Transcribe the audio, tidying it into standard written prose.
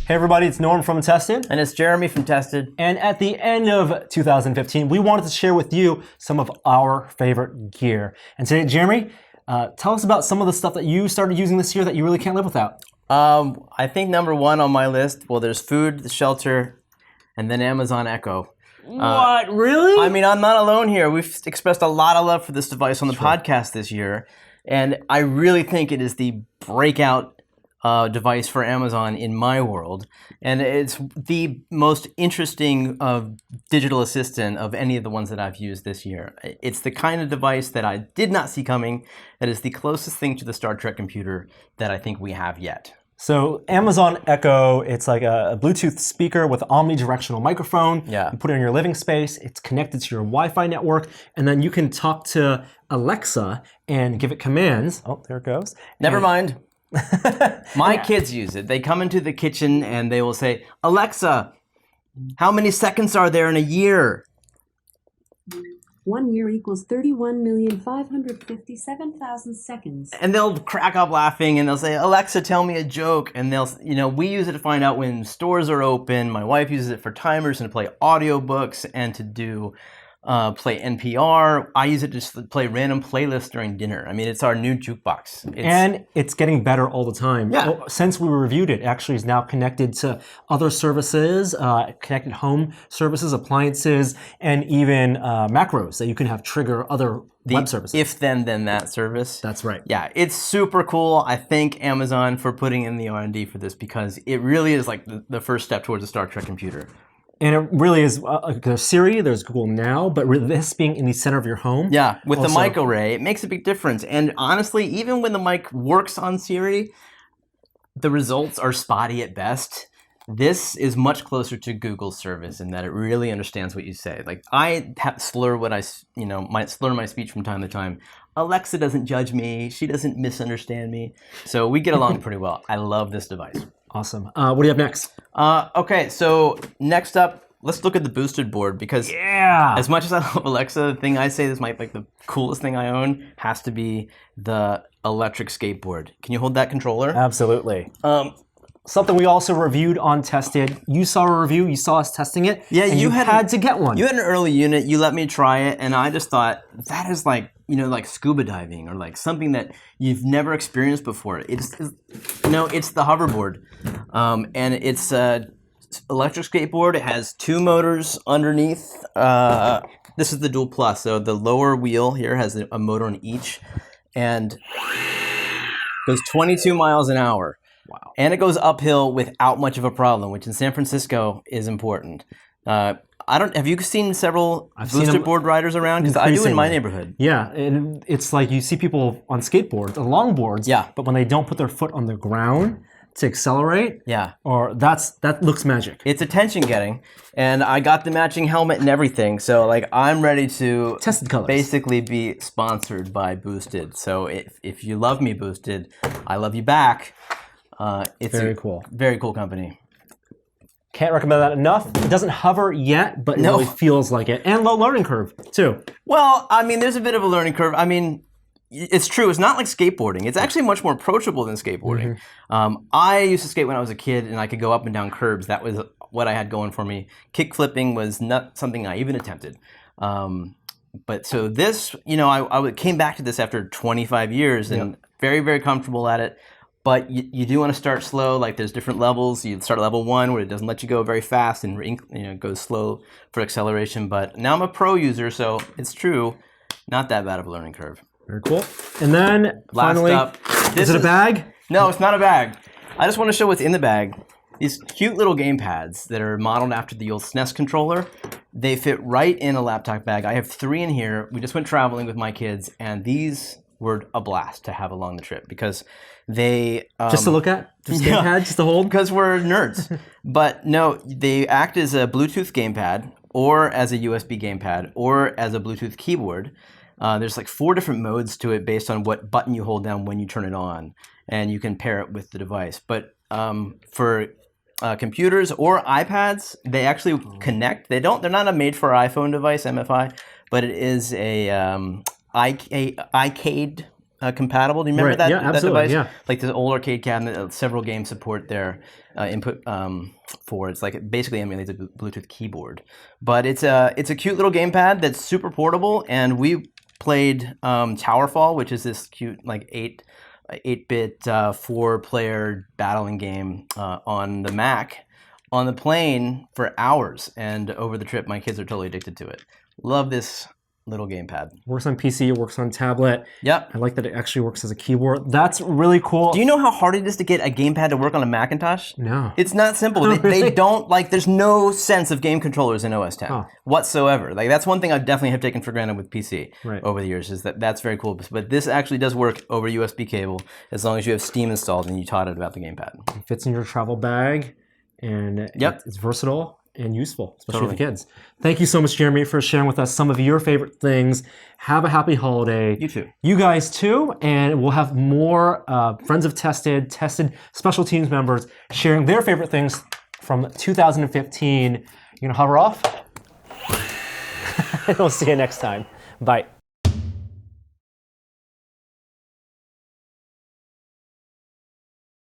Hey everybody, it's Norm from Tested. And it's Jeremy from Tested. And at the end of 2015, we wanted to share with you some of our favorite gear. And today, Jeremy, tell us about some of the stuff that you started using this year that you really can't live without. I think number one on my list, well, there's food, the shelter, and then Amazon Echo. What, really? I mean, I'm not alone here. We've expressed a lot of love for this device on the podcast this year. And I really think it is the breakout device for Amazon in my world. And it's the most interesting digital assistant of any of the ones that I've used this year. It's the kind of device that I did not see coming. That is the closest thing to the Star Trek computer that I think we have yet. So Amazon Echo, it's like a Bluetooth speaker with omnidirectional microphone. Yeah. You put it in your living space. It's connected to your Wi-Fi network. And then you can talk to Alexa and give it commands. Oh, there it goes. Never mind. My kids use it. They come into the kitchen and they will say, Alexa, how many seconds are there in a year? 1 year equals 31,557,000 seconds. And they'll crack up laughing and they'll say, Alexa, tell me a joke. And we use it to find out when stores are open. My wife uses it for timers and to play audiobooks and to do play NPR. I use it to play random playlists during dinner. I mean, it's our new jukebox. And it's getting better all the time. Yeah. Since we reviewed it, actually is now connected to other services, connected home services, appliances, and even macros that you can have trigger other web services. If then that service. That's right. Yeah, it's super cool. I thank Amazon for putting in the R&D for this because it really is like the first step towards a Star Trek computer. And it really is, there's Siri, there's Google Now, but really this being in the center of your home. Yeah, with the mic array, it makes a big difference. And honestly, even when the mic works on Siri, the results are spotty at best. This is much closer to Google's service in that it really understands what you say. Like I might slur my speech from time to time. Alexa doesn't judge me. She doesn't misunderstand me. So we get along pretty well. I love this device. Awesome. What do you have next? Okay, so next up, let's look at the boosted board because as much as I love Alexa, the thing I say is the coolest thing I own has to be the electric skateboard. Can you hold that controller? Absolutely. Something we also reviewed on Tested. You saw a review, you saw us testing it. Yeah, and you had to get one. You had an early unit, you let me try it, and I just thought that is like scuba diving or like something that you've never experienced before. It's the hoverboard. And it's an electric skateboard. It has two motors underneath. This is the Dual Plus, so the lower wheel here has a motor on each and goes 22 miles an hour. Wow. And it goes uphill without much of a problem, which in San Francisco is important. Have you seen several boosted board riders around? Because I do in my neighborhood. Yeah, and it's like you see people on skateboards, long boards. Yeah. But when they don't put their foot on the ground to accelerate, or that looks magic. It's attention getting, and I got the matching helmet and everything. So I'm ready to Tested colors. Basically be sponsored by Boosted. So if you love me, Boosted, I love you back. It's very cool. Very cool company. Can't recommend that enough. It doesn't hover yet, but it really feels like it. And low learning curve, too. Well, I mean, there's a bit of a learning curve. I mean, it's true. It's not like skateboarding. It's actually much more approachable than skateboarding. I used to skate when I was a kid, and I could go up and down curbs. That was what I had going for me. Kick flipping was not something I even attempted. But so this, I came back to this after 25 years and very, very comfortable at it. But you do want to start slow. Like there's different levels. You start at level 1 where it doesn't let you go very fast and goes slow for acceleration. But now I'm a pro user, so it's true, not that bad of a learning curve. Very cool. And then finally, last up, is it a bag? No, it's not a bag. I just want to show what's in the bag. These cute little game pads that are modeled after the old SNES controller. They fit right in a laptop bag. I have 3 in here. We just went traveling with my kids, and these were a blast to have along the trip because they just to look at, just gamepad, just to hold. Because we're nerds. But no, they act as a Bluetooth gamepad, or as a USB gamepad, or as a Bluetooth keyboard. There's 4 different modes to it based on what button you hold down when you turn it on, and you can pair it with the device. But for computers or iPads, they actually connect. They're not a made for iPhone device, MFI, but it is a iCade compatible. Do you remember Right. that, Yeah, that absolutely, device? yeah. Like this old arcade cabinet, several game support there, input for. It's like it basically emulates a Bluetooth keyboard. But it's a cute little gamepad that's super portable, and we played Towerfall, which is this cute like 8-bit 4-player battling game on the Mac on the plane for hours, and over the trip my kids are totally addicted to it. Love this little gamepad. Works on PC, it works on tablet. Yep. I like that it actually works as a keyboard. That's really cool. Do you know how hard it is to get a gamepad to work on a Macintosh? No. It's not simple. They don't like. There's no sense of game controllers in OS X whatsoever. Like that's one thing I definitely have taken for granted with PC over the years. Is that's very cool. But this actually does work over USB cable as long as you have Steam installed and you taught it about the gamepad. It fits in your travel bag, and it's versatile and useful, especially for kids. Thank you so much, Jeremy, for sharing with us some of your favorite things. Have a happy holiday. You too. You guys too. And we'll have more Friends of Tested special teams members sharing their favorite things from 2015. You gonna hover off? We'll see you next time. Bye.